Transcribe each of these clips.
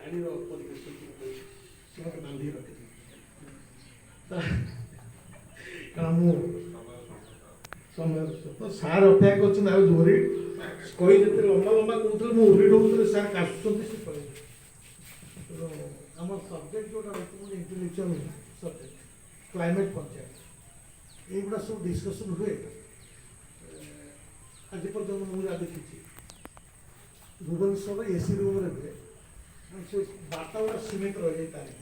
ପାଣିର ପରିବେଶ ସେ ମୋତେ ବାନ୍ଧି ରଖିଛି କାରଣ ମୁଁ ସମୟ ତ ସାର୍ ଅପେକ୍ଷା କରୁଛନ୍ତି ଆଉ ଜୋରେ କହି ଯେତେ ଲମ୍ବା ଲମ୍ବା କହୁଥିଲେ ମୁଁ ଓରିଡ ହେଉଥିଲି ସାର୍ କାଶୁଛନ୍ତି ସେ କହିଲେ ତେଣୁ ଆମ ସବଜେକ୍ଟ ଯେଉଁଟା ରହିଛି ମୁଁ ଇଣ୍ଟେଲେକ୍ଚୁଆଲ ସବଜେକ୍ଟ କ୍ଲାଇମେଟ୍ ପଞ୍ଚାୟତ এইগুলা ସବୁ ଡିସ୍କସନ୍ ହୁଏ ଆଜି ପର୍ଯ୍ୟନ୍ତ ମୁଁ ଯାହା ଦେଖିଛି ଭୁବନେଶ୍ୱର ଏସି ରୁମ୍ରେ ହୁଏ ସେ ବାର୍ତ୍ତା ଗୁଡ଼ା ସୀମିତ ରହିଯାଇପାରେ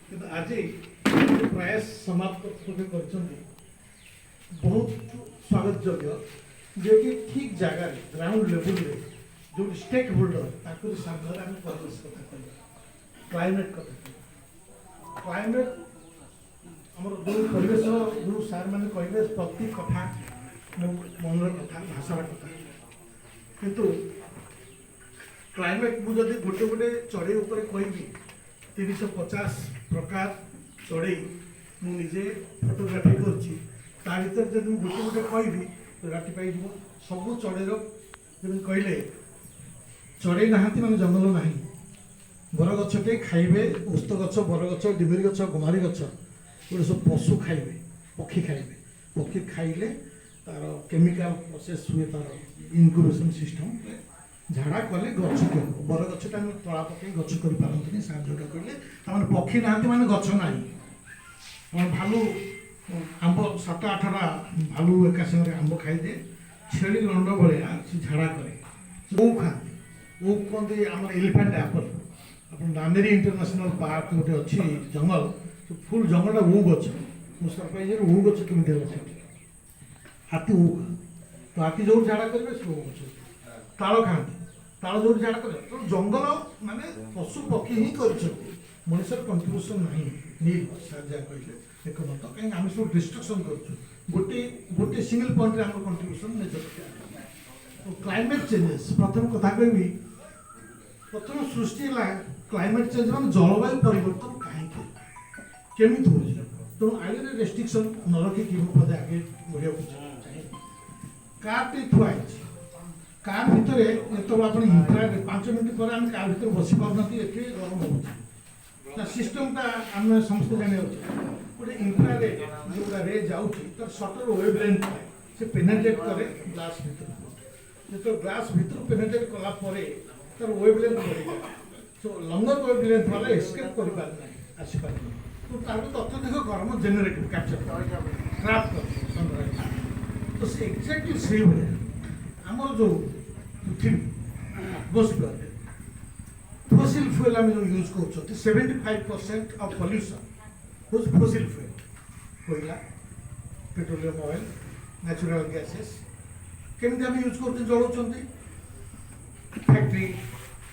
କିନ୍ତୁ ଆଜି ପ୍ରୟାସ ସମାପ୍ତ କରିଛନ୍ତି ବହୁତ ସ୍ୱାଗତ ଯୋଗ୍ୟ ଯିଏକି ଠିକ୍ ଜାଗାରେ ଗ୍ରାଉଣ୍ଡ ଲେବୁଲ୍ରେ ଯେଉଁ ଷ୍ଟେକ୍ ହୋଲ୍ଡର ତାଙ୍କରି ସାମ୍ନାରେ ଆମେ ପରିବେଶ କଥା କହିବା କ୍ଲାଇମେଟ୍ କଥା କହିବା କ୍ଲାଇମେଟ୍ ଆମର ଯେଉଁ ପରିବେଶ ଯେଉଁ ସାର୍ମାନେ କହିବେ ପ୍ରତି କଥା ମୋ ମନର କଥା ଭାଷାର କଥା କିନ୍ତୁ କ୍ଲାଇମେଟ୍ ମୁଁ ଯଦି ଗୋଟେ ଗୋଟେ ଚଢ଼େଇ ଉପରେ କହିବି 350 ପ୍ରକାର ଚଢ଼େଇ ମୁଁ ନିଜେ ଫଟୋଗ୍ରାଫି କରିଛି ତା ଭିତରେ ଯଦି ମୁଁ ଗୋଟେ ଗୋଟେ କହିବି ରାତି ପାଇଯିବ ସବୁ ଚଢ଼େଇର ଯେମିତି କହିଲେ ଚଢ଼େଇ ନାହାନ୍ତି ମାନେ ଜଙ୍ଗଲ ନାହିଁ ବରଗଛଟେ ଖାଇବେ ଓସ୍ତ ଗଛ ବରଗଛ ଡିମିରି ଗଛ ଗୁମାରି ଗଛ ଗୋଟେ ସବୁ ପଶୁ ଖାଇବେ ପକ୍ଷୀ ଖାଇଲେ ତାର କେମିକାଲ ପ୍ରୋସେସ୍ ହୁଏ ତାର ଇନକ୍ୟୁବେସନ୍ ସିଷ୍ଟମ୍ ଝାଡ଼ା କଲେ ଗଛ ହେବ ବରଗଛଟା ଆମେ ତଳା ପକାଇ ଗଛ କରିପାରନ୍ତିନି ସାର୍ ଯେଉଁଟା କହିଲେ ତାମାନେ ପକ୍ଷୀ ନାହାନ୍ତି ମାନେ ଗଛ ନାହିଁ ଆମର ଭାଲୁ ଆମ୍ବ 7-8ଟା ଭାଲୁ ଏକା ସାଙ୍ଗରେ ଆମ୍ବ ଖାଇଦିଏ ଛେଳି ଲଣ୍ଡ ଭଳିଆ ସେ ଝାଡ଼ା କରେ ଓଉ ଖାଆନ୍ତି ଓଉ କୁହନ୍ତି ଆମର ଏଲିଫାଣ୍ଟ ଆପଲ୍ ଆପଣ ନାମେରୀ ଇଣ୍ଟରନ୍ୟାସନାଲ୍ ପାର୍କ ଗୋଟେ ଅଛି ଜଙ୍ଗଲ ଫୁଲ୍ ଜଙ୍ଗଲଟା ଓଉ ଗଛ ମୁଁ ସରପ୍ରାଇଜରେ ଓଉ ଗଛ କେମିତି ହେଲା ସେଠି ହାତୀ ଓଉ ତ ହାତୀ ଯେଉଁଠି ଝାଡ଼ା କରିବେ ସେ ଓଉ ଗଛ ତାଳ ଖାଆନ୍ତି ତାଳ ଯେଉଁଠି ଝାଡ଼ା କରିବେ ତେଣୁ ଜଙ୍ଗଲ ମାନେ ପଶୁ ପକ୍ଷୀ ହିଁ କରିଛନ୍ତି ମଣିଷର କଣ୍ଟ୍ରିବ୍ୟୁସନ୍ ନାହିଁ ନିଲ୍ ସାର୍ ଯାହା କହିଲେ ଏକମତ କାହିଁକି ଆମେ ସବୁ ଡିଷ୍ଟ୍ରକ୍ସନ୍ କରୁଛୁ ଗୋଟେ ସିଙ୍ଗଲ ପଏଣ୍ଟରେ ଆମର କଣ୍ଟ୍ରିବ୍ୟୁସନ୍ ନେଚର କ୍ଲାଇମେଟ୍ ଚେଞ୍ଜେସ୍ ପ୍ରଥମ କଥା କହିବି ପ୍ରଥମ ସୃଷ୍ଟି ହେଲା କ୍ଲାଇମେଟ୍ ଚେଞ୍ଜ ମାନେ ଜଳବାୟୁ ପରିବର୍ତ୍ତନ କାହିଁକି କେମିତି ହେଉଛି ତେଣୁ ଆଗରେ ରେଷ୍ଟ୍ରିକ୍ସନ୍ ନ ରଖିକି ମୁଁ ବୋଧେ ଆଗେ ବଢ଼ିବାକୁ ଚାହେଁ କାର୍ଟି ଥୁଆ ହେଇଛି କାର୍ ଭିତରେ ଯେତେବେଳେ ଆପଣ ଇନଫ୍ରାରେ 5 ମିନିଟ୍ ପରେ ଆମେ କାର୍ ଭିତରେ ବସି ପାରୁନାହାନ୍ତି ଏଠି ଗରମ ହେଉଛି ତା ସିଷ୍ଟମ୍ଟା ଆମେ ସମସ୍ତେ ଜାଣିବାକୁ ଗୋଟେ ଇନଫ୍ରାରେ ଯେଉଁଟା ରେ ଯାଉଛି ତାର ସଟର ୱେଭ୍ ଲେନ୍ଥ ଥାଏ ସେ ପେନେଟ୍ରେଟ୍ କରେ ଗ୍ଲାସ୍ ଭିତରକୁ ଯେତେବେଳେ ଗ୍ଲାସ୍ ଭିତରୁ ପେନେଟ୍ରେଟ୍ କଲା ପରେ ତାର ୱେଭ୍ ଲେନ୍ଥ ବଢ଼ିଯାଏ ସୋ ଲଙ୍ଗର ୱେଭ୍ ଲେନ୍ଥ ବାଲା ଏସ୍କେପ୍ କରିପାରେ ନାହିଁ ଆସିପାରିନି ତ ତାର ଅତ୍ୟଧିକ ଗରମ ଜେନେରେଟ୍ କ୍ୟାପଚର୍ ଟ୍ରାପ୍ କରେ ସନରାଇଜ୍ ତ ସେ ଏକ୍ଜାକ୍ଟଲି ସେଇଭଳିଆ ଆମର ଯେଉଁ ପୃଥିବୀ ଆଟମୋସ୍ଫିୟରରେ ଫସିଲ୍ ଫୁଏଲ୍ ଆମେ ଯେଉଁ ୟୁଜ୍ କରୁଛନ୍ତି 75% ଅଫ୍ ପଲ୍ୟୁସନ୍ ହେଉଛି ଫସିଲ୍ ଫୁଏଲ୍ କୋଇଲା ପେଟ୍ରୋଲିୟମ୍ ଅଏଲ୍ ନ୍ୟାଚୁରାଲ୍ ଗ୍ୟାସେସ୍ କେମିତି ଆମେ ୟୁଜ୍ କରୁଛୁ ଜଳାଉଛନ୍ତି ଫ୍ୟାକ୍ଟ୍ରି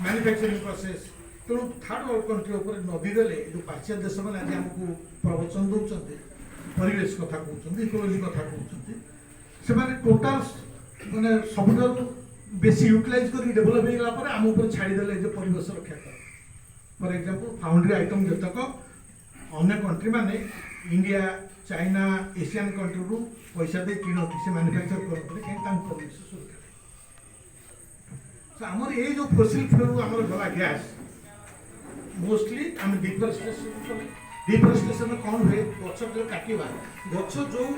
ମ୍ୟାନୁଫ୍ୟାକ୍ଚରିଂ ପ୍ରୋସେସ୍ ତେଣୁ ଥାର୍ଡ ୱାର୍ଲଡ କଣ୍ଟ୍ରି ଉପରେ ନଦୀ ଦେଲେ ଯେଉଁ ପାଶ୍ଚାତ୍ୟ ଦେଶମାନେ ଆଜି ଆମକୁ ପ୍ରବଚନ ଦେଉଛନ୍ତି ପରିବେଶ କଥା କହୁଛନ୍ତି ଇକୋଲୋଜି କଥା କହୁଛନ୍ତି ସେମାନେ ଟୋଟାଲ ମାନେ ସବୁଠାରୁ ବେଶୀ ୟୁଟିଲାଇଜ୍ କରିକି ଡେଭଲପ୍ ହେଇଗଲା ପରେ ଆମ ଉପରେ ଛାଡ଼ିଦେଲେ ଯେ ପରିବେଶ ରକ୍ଷା କର ଫର୍ ଏକ୍ଜାମ୍ପଲ୍ ଫାଉଣ୍ଡ୍ରି ଆଇଟମ୍ ଯେତକ ଅନ୍ୟ କଣ୍ଟ୍ରି ମାନେ ଇଣ୍ଡିଆ ଚାଇନା ଏସିଆନ୍ କଣ୍ଟ୍ରିରୁ ପଇସା ଦେଇ କିଣନ୍ତି ସେ ମ୍ୟାନୁଫ୍ୟାକ୍ଚର କରନ୍ତି କାହିଁକି ତାଙ୍କ ପରିବେଶ ସୁରକ୍ଷା ଆମର ଏଇ ଯେଉଁ ଫସିଲ୍ ଫ୍ୟୁଏଲ୍ରୁ ଆମର ଗଲା ଗ୍ୟାସ୍ ମୋଷ୍ଟଲି ଆମେ ଡିଫରେଷ୍ଟେସନ୍ କ'ଣ ହୁଏ ଗଛ ଯେଉଁ କାଟିବା ଗଛ ଯେଉଁ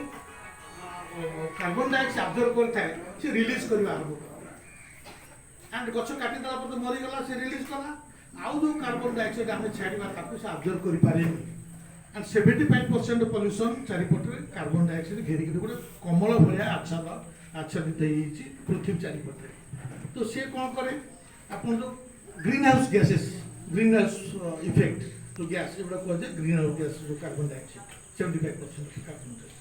କାର୍ବନ ଡାଇଅକ୍ସାଇଡ୍ ଆବଜର୍ଭ କରିଥାଏ ସେ ରିଲିଜ୍ କରିବା ଆରମ୍ଭ କରେ ଆଣ୍ଡ ଗଛ କାଟିଦେଲା ପରେ ମରିଗଲା ସେ ରିଲିଜ୍ କଲା ଆଉ ଯେଉଁ କାର୍ବନ ଡାଇଅକ୍ସାଇଡ୍ ଆମେ ଛାଡ଼ିବା ତାକୁ ସେ ଆବଜର୍ଭ କରିପାରେନି ଆଣ୍ଡ 75% ପଲ୍ୟୁସନ୍ ଚାରିପଟରେ କାର୍ବନ ଡାଇଅକ୍ସାଇଡ୍ ଘେରିକି ଗୋଟେ କମଳ ଭଳିଆ ଆଚ୍ଛାଦିତ ହେଇଯାଇଛି ପୃଥିବୀ ଚାରିପଟରେ ତ ସେ କ'ଣ କରେ ଆପଣ ଯେଉଁ green house gases green house effect ଯେଉଁ ଗ୍ୟାସ୍ ଏଗୁଡ଼ା କୁହାଯାଏ ଗ୍ରୀନ୍ ହାଉସ୍ ଗ୍ୟାସ୍ ଯେଉଁ କାର୍ବନ ଡାଇଅକ୍ସାଇଡ୍ 75% କାର୍ବନ ଡାଇଅକ୍ସାଇଡ୍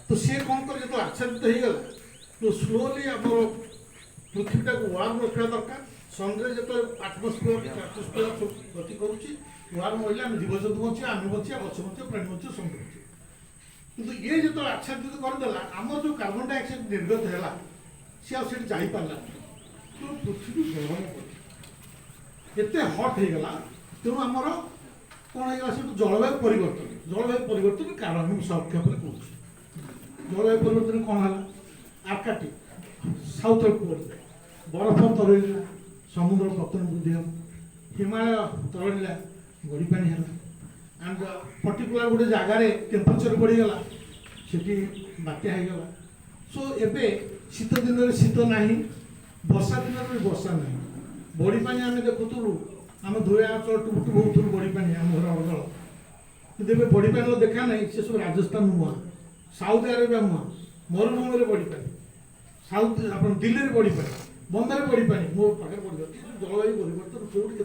ତ ସିଏ କ'ଣ କରେ ଯେତେବେଳେ ଆଚ୍ଛାଦିତ ହେଇଗଲା ତ ସ୍ଲୋଲି ଆମର ପୃଥିବୀଟାକୁ ୱାର୍ମ ରଖିବା ଦରକାର ସନ୍ରେ ଯେତେବେଳେ ଆଟମୋସ୍ଫିୟର ସବୁ ଗତି କରୁଛି ୱାର୍ମ ରହିଲେ ଆମେ ଜୀବଜନ୍ତୁ ବଞ୍ଚିବା ଆମେ ବଞ୍ଚିବା ଗଛ ବଞ୍ଚିବା ପ୍ରାଣୀ ବଞ୍ଚିବା ସବୁ ବଞ୍ଚିବା କିନ୍ତୁ ଇଏ ଯେତେବେଳେ ଆଚ୍ଛାଦିତ କରିଦେଲା ଆମର ଯେଉଁ କାର୍ବନ ଡାଇଅକ୍ସାଇଡ୍ ନିର୍ଗତ ହେଲା ସିଏ ଆଉ ସେଠି ଯାଇପାରିଲା ତେଣୁ ପୃଥିବୀ ଗରମ ପଡ଼ିଲା ଏତେ ହଟ୍ ହେଇଗଲା ତେଣୁ ଆମର କ'ଣ ହେଇଗଲା ସେଠୁ ଜଳବାୟୁ ପରିବର୍ତ୍ତନ କାରଣ ମୁଁ ସଂକ୍ଷେପରେ କହୁଛି ଜଳବାୟୁ ପରିବର୍ତ୍ତନ କ'ଣ ହେଲା ଆର୍କଟିକ୍ ସାଉଥ୍ ପୋଲ୍ ବରଫ ତରଳିଲା ସମୁଦ୍ର ପତନ ବୃଦ୍ଧି ହେବ हिमालय तलला बड़ी पानी है एंड पर्टिकुलर गोटे जगार टेम्परेचर बढ़ीगला सेठी बात्या होगला सो एबे शीत दिन शीत ना वर्षा दिन भी वर्षा ना बड़ी पानी आम देखुलु आम धोया अंचल टुबुटु बहुत बड़ी पानी आम घर अगल कि बड़ी पानी देखा ना से सब राजस्थान मुआ साउथ अरेबिया मुआ मरुभूमि बड़ी पानी साउथ आप दिल्ली में बड़ी पानी बंदर बड़ी पानी मो पाखे पड़ जाती जलवायु परिवर्तन कौट के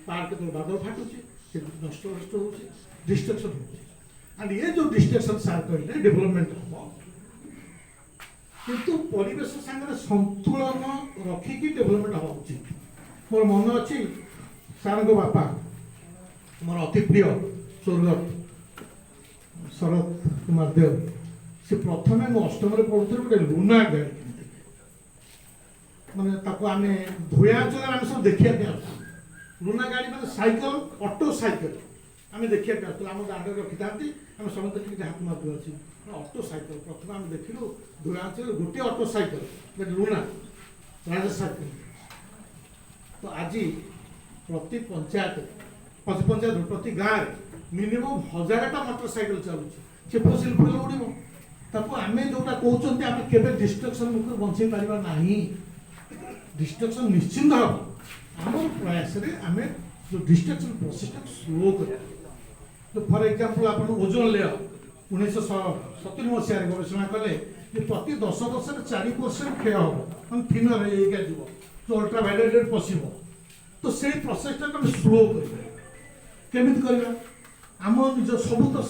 पहाड़ के बादल फाटुचे नष्ट नष्ट हो डिस्ट्रक्शन हो एंड ये जो डिस्ट्रक्शन सार कहले डेवलपमेंट हम किंतु परिवेश संगे संतुलन रखिकी डेवलपमेंट हवा उचित मोर मन अच्छी सार बापा मोर अति प्रिय स्वर्गत शरद कुमार देव से प्रथम मु अष्टम पढ़ुଥିଲି गोटे लुना गाड़ी माने ताको आमे धोया चला आमे सब देखिया पे लुना गाड़ी माने साइकिल ऑटो साइकिल आमे देखिया पे आम दांड रखी था आम समस्त टी हाथ मार अच्छी ऑटो साइकिल प्रथम आम देखिलु धोया चल गोटे ऑटो साइकिल लुना राजा साइकिल तो आज प्रति पंचायत प्रति गाँव मिनिमम 1000टा मोटरसाइकिल चलुची से फसिल फुल उड़ो ताको आमे जोटा कहते आमे केबे डिस्ट्रक्शन मुख बंचई पारिबा नाही डिस्ट्रक्शन निश्चिंत हम आम प्रयास आम जो डिस्ट्रक्शन प्रोसेस स्लो कर तो फॉर एग्जांपल आप ओजोन लेयर 1970 मसीह गवेषणा कले प्रति 10 वर्ष 4% क्षय हम हम थिनर जीव जो अल्ट्रावायलेट पशिब तो से प्रोसेस स्लो कर आम निज सब तो